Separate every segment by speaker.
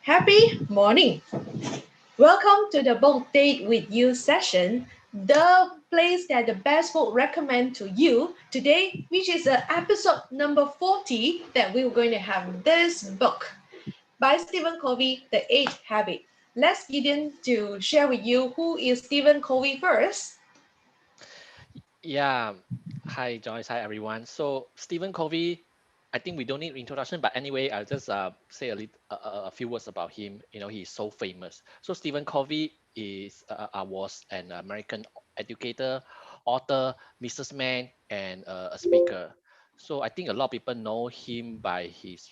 Speaker 1: Happy morning. Welcome to the book date with you session, the place that the best book recommend to you today, which is episode number 40 that we're going to have this book by Stephen Covey, The Eighth Habit. Let's get in to share with you who is Stephen Covey first.
Speaker 2: Yeah. Hi, Joyce. Hi, everyone. So, Stephen Covey, I think we don't need introduction, but anyway, I'll just say a few words about him. He's so famous. So, Stephen Covey was an American educator, author, businessman, and a speaker. So, I think a lot of people know him by his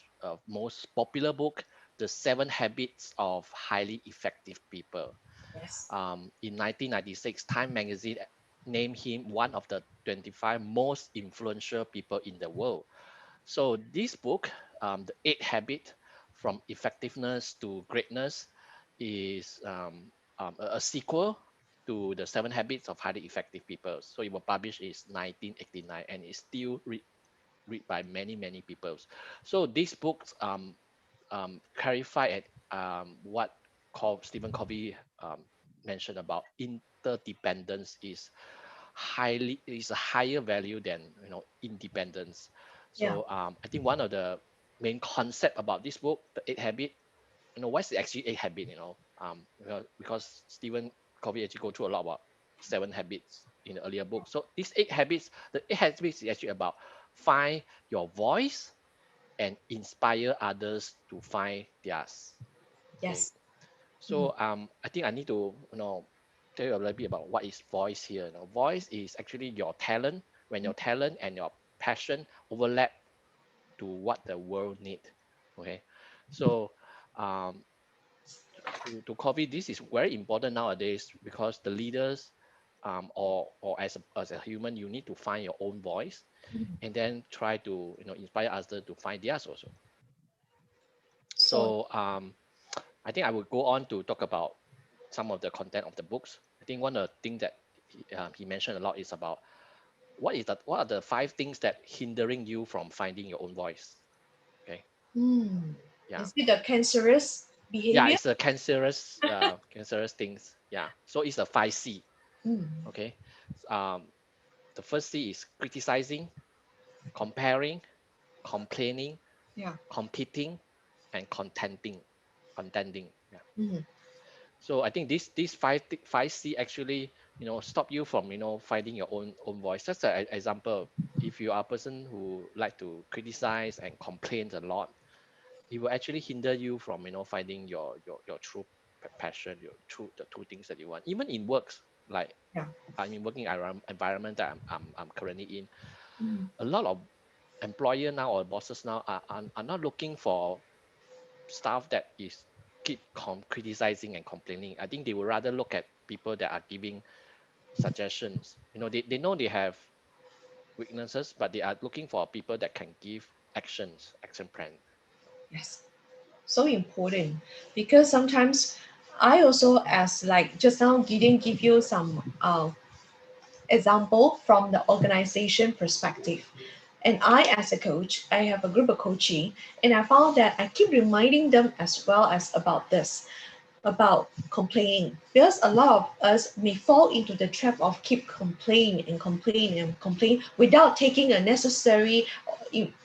Speaker 2: most popular book, The Seven Habits of Highly Effective People.
Speaker 1: Yes.
Speaker 2: In 1996, Time magazine named him one of the 25 most influential people in the world. So this book, The Eight Habit from Effectiveness to Greatness, is a sequel to the Seven Habits of Highly Effective People. So it was published in 1989 and is still read by many people. So these books clarify at what Stephen Covey mentioned about interdependence is a higher value than independence.
Speaker 1: Yeah.
Speaker 2: So I think one of the main concept about this book, the Eight Habit, what's the actually Eight Habit? Because Stephen Covey actually go through a lot about seven habits in the earlier book. So these eight habits, the eight habits is actually about find your voice and inspire others to find theirs. Okay,
Speaker 1: Yes. Mm.
Speaker 2: so I think I need to tell you a little bit about what is voice here. Voice is actually your talent. When your talent and your passion overlap to what the world need. Okay, so um, to Covey, this is very important nowadays because the leaders or as a human, you need to find your own voice and then try to inspire others to find theirs also.
Speaker 1: So
Speaker 2: So I think I will go on to talk about some of the content of the books. I think one of the things that he mentioned a lot is about what are the five things that hindering you from finding your own voice. Okay,
Speaker 1: mm.
Speaker 2: yeah,
Speaker 1: Is it the cancerous
Speaker 2: yeah,
Speaker 1: behavior?
Speaker 2: it's a cancerous things. Yeah, so it's a 5C.
Speaker 1: Mm.
Speaker 2: Okay, um, the first C is criticizing, comparing, complaining,
Speaker 1: Yeah.
Speaker 2: competing, and contending. Yeah.
Speaker 1: Mm.
Speaker 2: So I think these five C actually stop you from finding your own voice. Just an example, if you are a person who like to criticize and complain a lot, it will actually hinder you from finding your true passion, the true things that you want. Even in works, like
Speaker 1: Yeah.
Speaker 2: I mean working environment that I'm currently in,
Speaker 1: Mm.
Speaker 2: a lot of employer now or bosses now are not looking for staff that is keep criticizing and complaining. I think they would rather look at people that are giving suggestions. They know they have weaknesses, but they are looking for people that can give action plan.
Speaker 1: Yes. So important because sometimes I also as like just now Gideon give you some example from the organization perspective. And I, as a coach, I have a group of coaching, and I found that I keep reminding them as well as about this, about complaining, because a lot of us may fall into the trap of keep complaining and complaining and complain without taking a necessary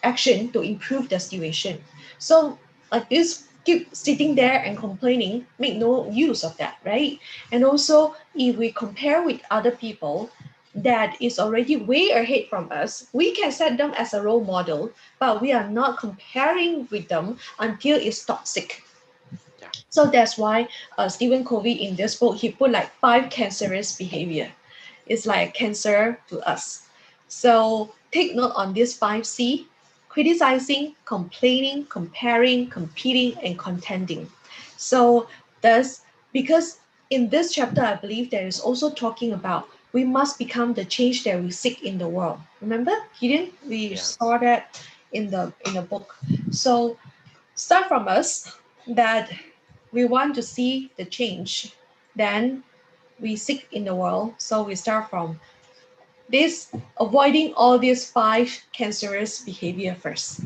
Speaker 1: action to improve the situation. So like this keep sitting there and complaining make no use of that, right? And also if we compare with other people that is already way ahead from us, we can set them as a role model, but we are not comparing with them until it's toxic.
Speaker 2: Yeah,
Speaker 1: So that's why Stephen Covey in this book he put like five cancerous behavior. It's like cancer to us. So take note on this 5C: criticizing, complaining, comparing, competing, and contending. So thus, because in this chapter, I believe there is also talking about we must become the change that we seek in the world. Remember, Gideon, we
Speaker 2: yeah,
Speaker 1: saw that in the book. So start from us that we want to see the change, then we seek in the world. So we start from this, avoiding all these five cancerous behavior first.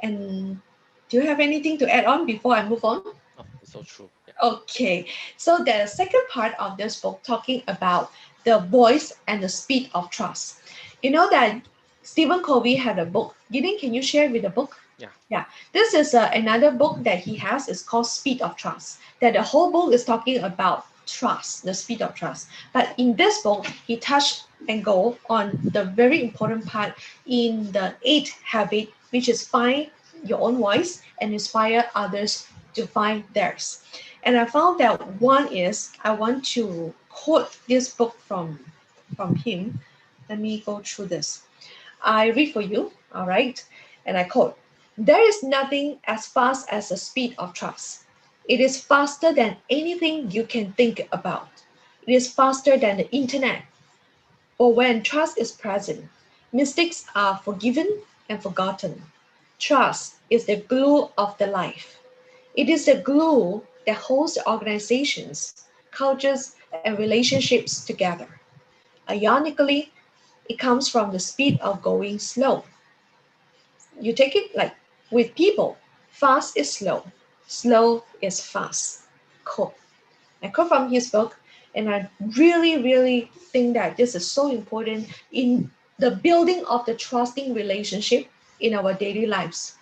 Speaker 1: And Do you have anything to add on before I move on?
Speaker 2: Oh, it's so true. Yeah.
Speaker 1: Okay, so the second part of this book talking about the voice and the speed of trust. You know that Stephen Covey had a book. Gideon, can you share with the book?
Speaker 2: Yeah.
Speaker 1: Yeah, this is another book that he has. It's called Speed of Trust. That the whole book is talking about trust, the speed of trust. But in this book, he touched and go on the very important part in the eighth habit, which is find your own voice and inspire others to find theirs. And I found that one is I want to quote this book from him. Let me go through this. I read for you, all right? And I quote, there is nothing as fast as the speed of trust. It is faster than anything you can think about. It is faster than the internet. For when trust is present, mistakes are forgiven and forgotten. Trust is the glue of the life. It is the glue that holds the organizations, cultures, and relationships together. Ironically, it comes from the speed of going slow. You take it like with people, fast is slow, slow is fast. Cool. I quote from his book, and I really, really think that this is so important in the building of the trusting relationship in our daily lives.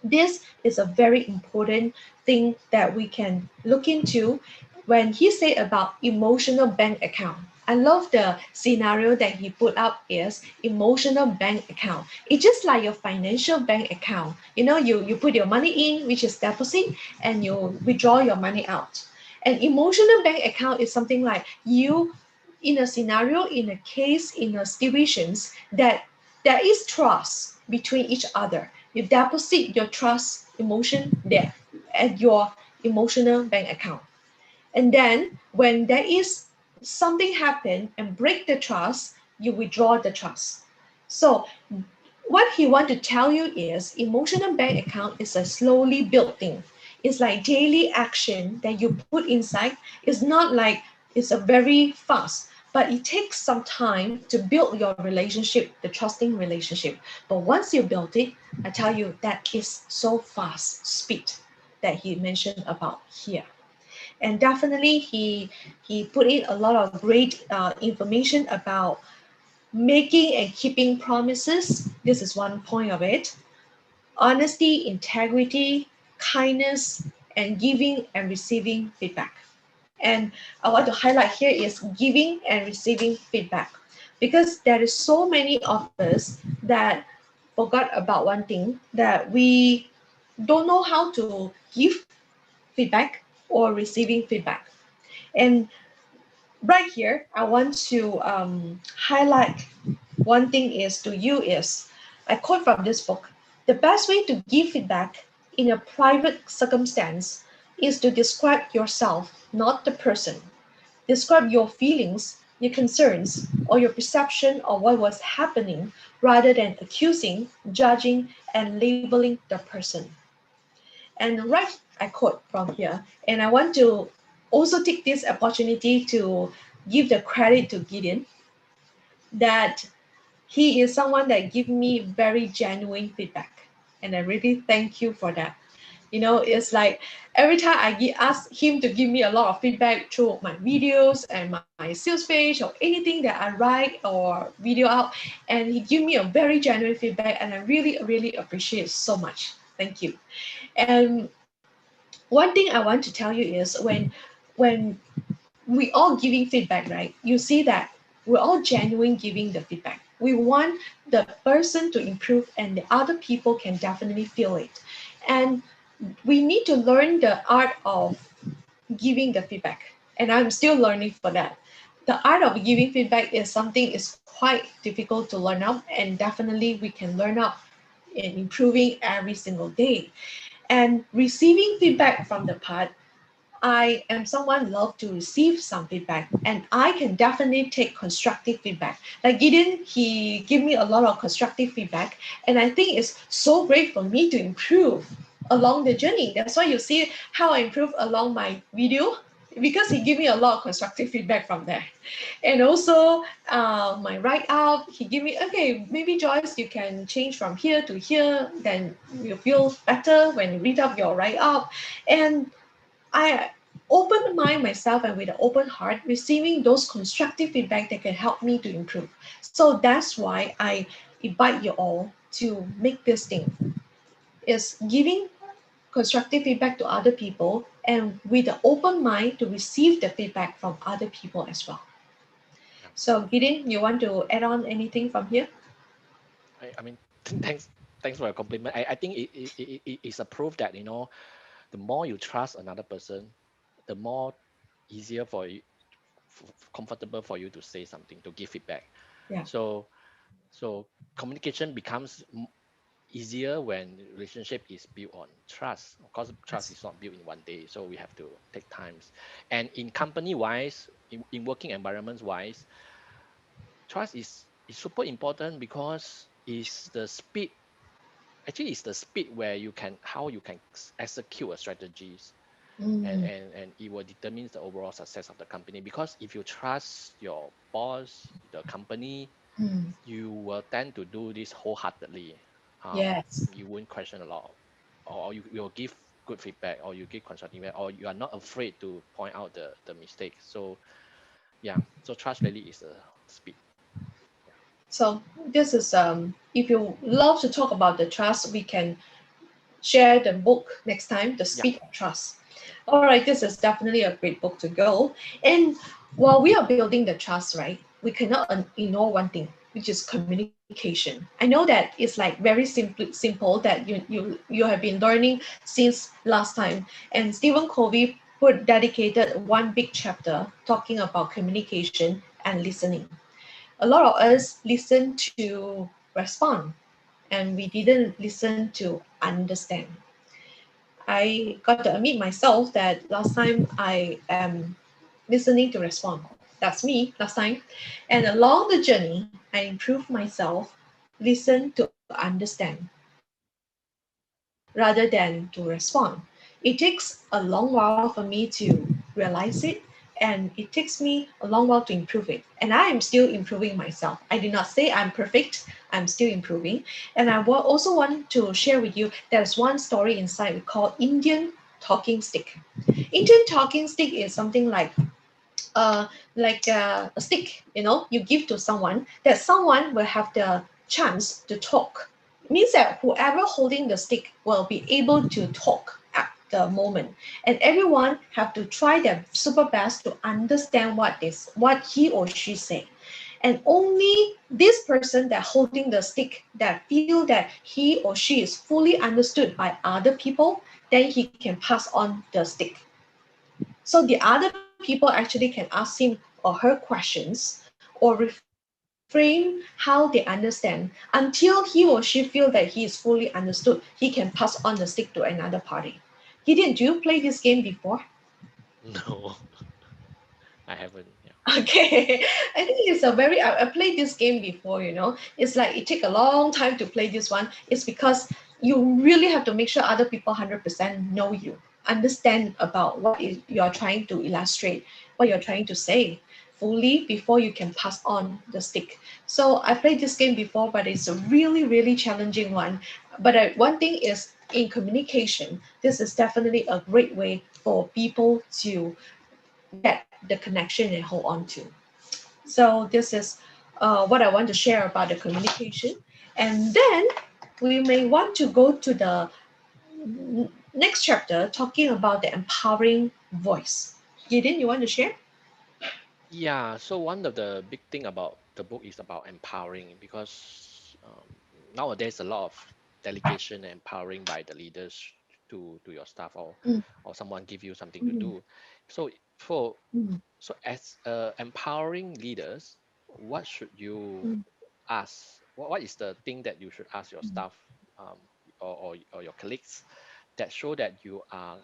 Speaker 1: This is a very important thing that we can look into when he said about emotional bank account. I love the scenario that he put up is emotional bank account. It's just like your financial bank account. You know, you put your money in, which is deposit, and you withdraw your money out. An emotional bank account is something like you in a scenario, in a case, in a situations that there is trust between each other. You deposit your trust emotion there at your emotional bank account. And then when there is something happen and break the trust, you withdraw the trust. So what he want to tell you is emotional bank account is a slowly built thing. It's like daily action that you put inside. It's not like it's a very fast, but it takes some time to build your relationship, the trusting relationship. But once you build it, I tell you that is so fast speed that he mentioned about here. And definitely he put in a lot of great information about making and keeping promises. This is one point of it. Honesty, integrity, kindness, and giving and receiving feedback. And I want to highlight here is giving and receiving feedback because there is so many of us that forgot about one thing that we don't know how to give feedback or receiving feedback. And right here, I want to highlight one thing is to you is I quote from this book. The best way to give feedback in a private circumstance is to describe yourself, not the person. Describe your feelings, your concerns, or your perception of what was happening rather than accusing, judging, and labeling the person. And right, I quote from here, and I want to also take this opportunity to give the credit to Gideon that he is someone that give me very genuine feedback, and I really thank you for that. You know, it's like every time ask him to give me a lot of feedback through my videos and my sales page or anything that I write or video out, and he give me a very genuine feedback, and I really really appreciate so much. Thank you. And one thing I want to tell you is when we all giving feedback, right? You see that we're all genuine giving the feedback. We want the person to improve, and the other people can definitely feel it. And we need to learn the art of giving the feedback. And I'm still learning for that. The art of giving feedback is something is quite difficult to learn up, and definitely we can learn up in improving every single day. And receiving feedback from the part I am someone love to receive some feedback, and I can definitely take constructive feedback. Like Gideon, he give me a lot of constructive feedback, and I think it's so great for me to improve along the journey. That's why you see how I improve along my video because he gave me a lot of constructive feedback from there. And also my write up, he gave me, okay, maybe Joyce, you can change from here to here, then you feel better when you read up your write up. And I open mind myself and with an open heart, receiving those constructive feedback that can help me to improve. So that's why I invite you all to make this thing is giving constructive feedback to other people and with an open mind to receive the feedback from other people as well.
Speaker 2: Yeah.
Speaker 1: So Gideon, you want to add on anything from here?
Speaker 2: I mean, thanks for your compliment. I think it's a proof that, the more you trust another person, the more easier for you, comfortable for you to say something, to give feedback.
Speaker 1: Yeah.
Speaker 2: So so communication becomes easier when relationship is built on trust. Of course, trust
Speaker 1: Yes.
Speaker 2: is not built in one day, so we have to take times. And in company wise, in working environments wise, trust is super important because it's the speed. Actually, it's the speed where you can how you can execute a strategies, and
Speaker 1: Mm,
Speaker 2: it will determine the overall success of the company. Because if you trust your boss, the company,
Speaker 1: mm,
Speaker 2: you will tend to do this wholeheartedly.
Speaker 1: yes.
Speaker 2: You won't question a lot, or you will give good feedback, or you give constructive feedback, or you are not afraid to point out the mistake. So yeah, so trust really is a speed. Yeah,
Speaker 1: So this is if you love to talk about the trust, we can share the book next time, The
Speaker 2: yeah,
Speaker 1: Speed of Trust.
Speaker 2: yeah,
Speaker 1: All right, this is definitely a great book to go. And while we are building the trust, right, we cannot ignore one thing, which is communication. I know that it's like very simple that you have been learning since last time. And Stephen Covey put dedicated one big chapter talking about communication and listening. A lot of us listen to respond, and we didn't listen to understand. I got to admit myself that last time I am listening to respond. That's me last time. And along the journey, I improved myself, listen to understand rather than to respond. It takes a long while for me to realize it, and it takes me a long while to improve it. And I am still improving myself. I did not say I'm perfect, I'm still improving. And I also want to share with you there's one story inside we call Indian talking stick. Indian talking stick is something uh, a stick, you give to someone, that someone will have the chance to talk. It means that whoever holding the stick will be able to talk at the moment, and everyone have to try their super best to understand what he or she say. And only this person that holding the stick that feel that he or she is fully understood by other people, then he can pass on the stick. So the other people actually can ask him or her questions or reframe how they understand until he or she feel that he is fully understood. He can pass on the stick to another party. Gideon, do you play this game before?
Speaker 2: no, I haven't. Yeah,
Speaker 1: Okay, I think it's a very. I played this game before. It's like it take a long time to play this one. It's because you really have to make sure other people 100% know you, understand about what is you are trying to illustrate, what you're trying to say fully before you can pass on the stick. So I played this game before, but it's a really really challenging one. But one thing is in communication, this is definitely a great way for people to get the connection and hold on to. So this is what I want to share about the communication. And then we may want to go to the next chapter talking about the empowering voice. Gideon, you want to share?
Speaker 2: yeah. So one of the big thing about the book is about empowering, because nowadays a lot of delegation and empowering by the leaders to your staff,
Speaker 1: Mm,
Speaker 2: or someone give you something to
Speaker 1: mm,
Speaker 2: do. So for
Speaker 1: mm,
Speaker 2: as empowering leaders, what should you
Speaker 1: mm,
Speaker 2: ask? What is the thing that you should ask your
Speaker 1: mm,
Speaker 2: staff, or your colleagues, that show that you are,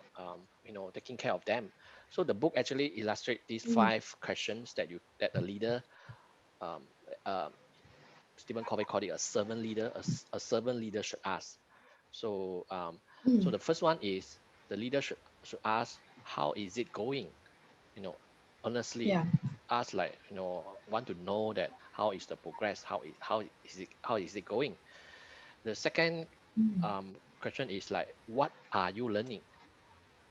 Speaker 2: taking care of them? So the book actually illustrate these
Speaker 1: mm,
Speaker 2: 5 questions that a leader, um, um, Stephen Covey called it a servant leader, a servant leader should ask. So so
Speaker 1: mm,
Speaker 2: the first one is, the leader should ask, how is it going? you know, honestly
Speaker 1: Yeah.
Speaker 2: ask, like, want to know that how is the progress, how is it going. The second
Speaker 1: Mm.
Speaker 2: question is like, what are you learning?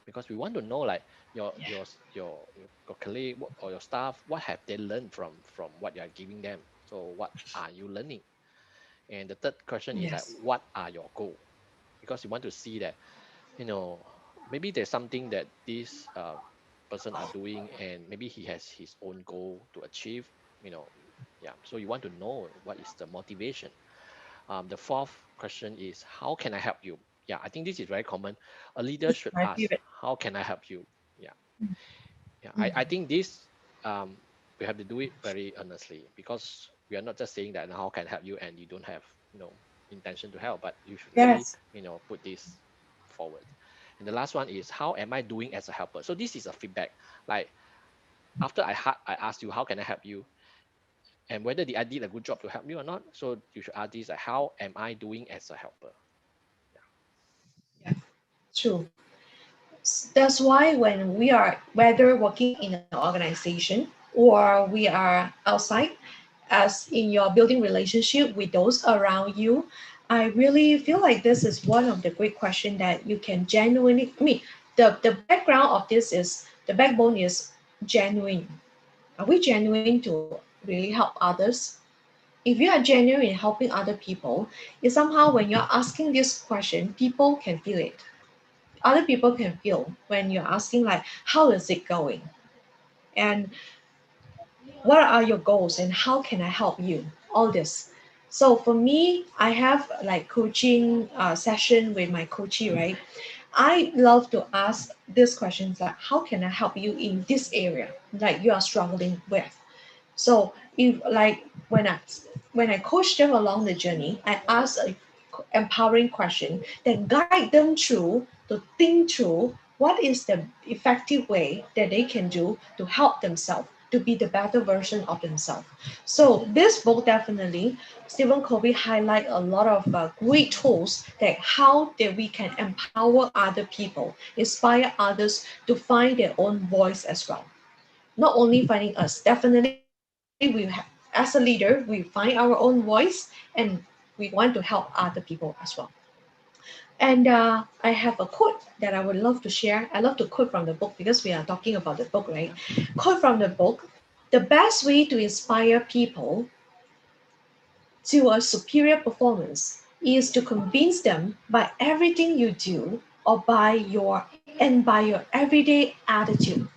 Speaker 2: Because we want to know, like,
Speaker 1: Yeah.
Speaker 2: your colleague or your staff, what have they learned from what you are giving them. So what are you learning? And the third question is like,
Speaker 1: Yes.
Speaker 2: what are your goals? Because you want to see that, you know maybe there's something that this person are doing, and maybe he has his own goal to achieve, you know yeah, so you want to know what is the motivation. The fourth question is, how can I help you? Yeah, I think this is very common. A leader
Speaker 1: This is
Speaker 2: should
Speaker 1: my
Speaker 2: ask,
Speaker 1: favorite.
Speaker 2: how can I help you? Yeah.
Speaker 1: Mm.
Speaker 2: Yeah, I
Speaker 1: Mm.
Speaker 2: think this, we have to do it very earnestly, because we are not just saying that how can I help you and you don't have, intention to help, but you should really,
Speaker 1: Yes.
Speaker 2: put this forward. And the last one is, how am I doing as a helper? So this is a feedback. Like, after I asked you how can I help you, and whether I did a good job to help you or not. So you should ask this, like, how am I doing as a helper?
Speaker 1: Yeah. True. That's why when we are whether working in an organization or we are outside, as in your building relationship with those around you, I really feel like this is one of the great questions that you can genuinely. I mean, the background of this is the backbone is genuine. Are we genuine to really help others? If you are genuine in helping other people, it's somehow when you're asking this question, people can feel it. Other people can feel when you're asking like, how is it going? And what are your goals and how can I help you? All this. So for me, I have like coaching session with my coachee, right? I love to ask these questions like, how can I help you in this area like you are struggling with? So if like when I coach them along the journey, I ask a empowering question that guide them through to think through what is the effective way that they can do to help themselves to be the better version of themselves. So this book definitely Stephen Covey highlight a lot of great tools that how that we can empower other people, inspire others to find their own voice as well. Not only finding us, definitely as a leader, we find our own voice and we want to help other people as well. And I have a quote that I would love to share. I love to quote from the book because we are talking about the book, right?
Speaker 2: Yeah.
Speaker 1: Quote from the book: the best way to inspire people to a superior performance is to convince them by everything you do or by your everyday attitude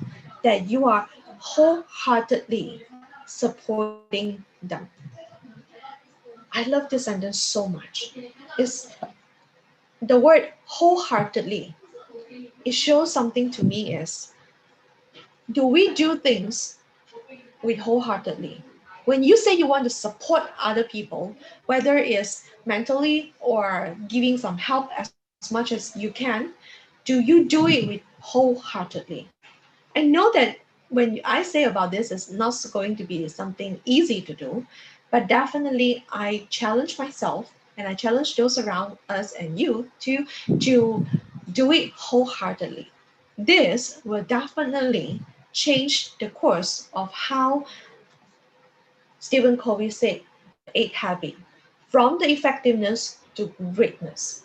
Speaker 1: that you are wholeheartedly supporting them. I love this sentence so much. It's the word wholeheartedly. It shows something to me is, do we do things with wholeheartedly? When you say you want to support other people, whether it's mentally or giving some help as much as you can, do you do it with wholeheartedly? I know that when I say about this, it's not going to be something easy to do, but definitely I challenge myself and I challenge those around us and you to do it wholeheartedly. This will definitely change the course of how Stephen Covey said the eight habit from the effectiveness to greatness.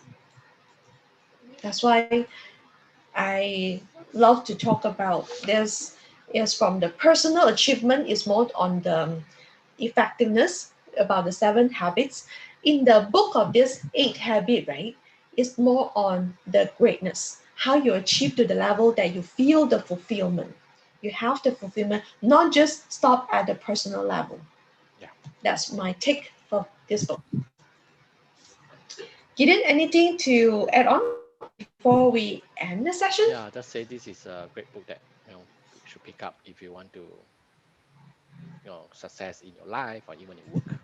Speaker 1: That's why I love to talk about this is from the personal achievement is more on the effectiveness about the seven habits. In the book of this eight habit, right, it's more on the greatness, how you achieve to the level that you feel the fulfillment. You have the fulfillment, not just stop at the personal level.
Speaker 2: Yeah.
Speaker 1: That's my take for this book. Gideon, anything to add on before we end the session?
Speaker 2: Yeah, just say this is a great book that, you should pick up if you want to, success in your life or even in work.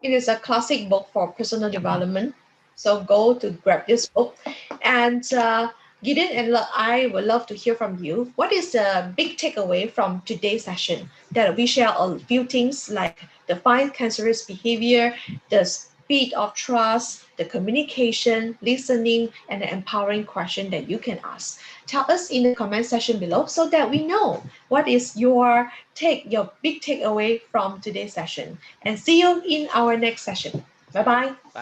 Speaker 1: It is a classic book for personal
Speaker 2: Yep.
Speaker 1: development. So go to grab this book. And Gideon and I would love to hear from you. What is the big takeaway from today's session? That we share a few things like the five cancerous behavior, the bit of trust, the communication, listening, and the empowering question that you can ask. Tell us in the comment section below so that we know what is your big takeaway from today's session. And see you in our next session. Bye bye.
Speaker 2: Bye.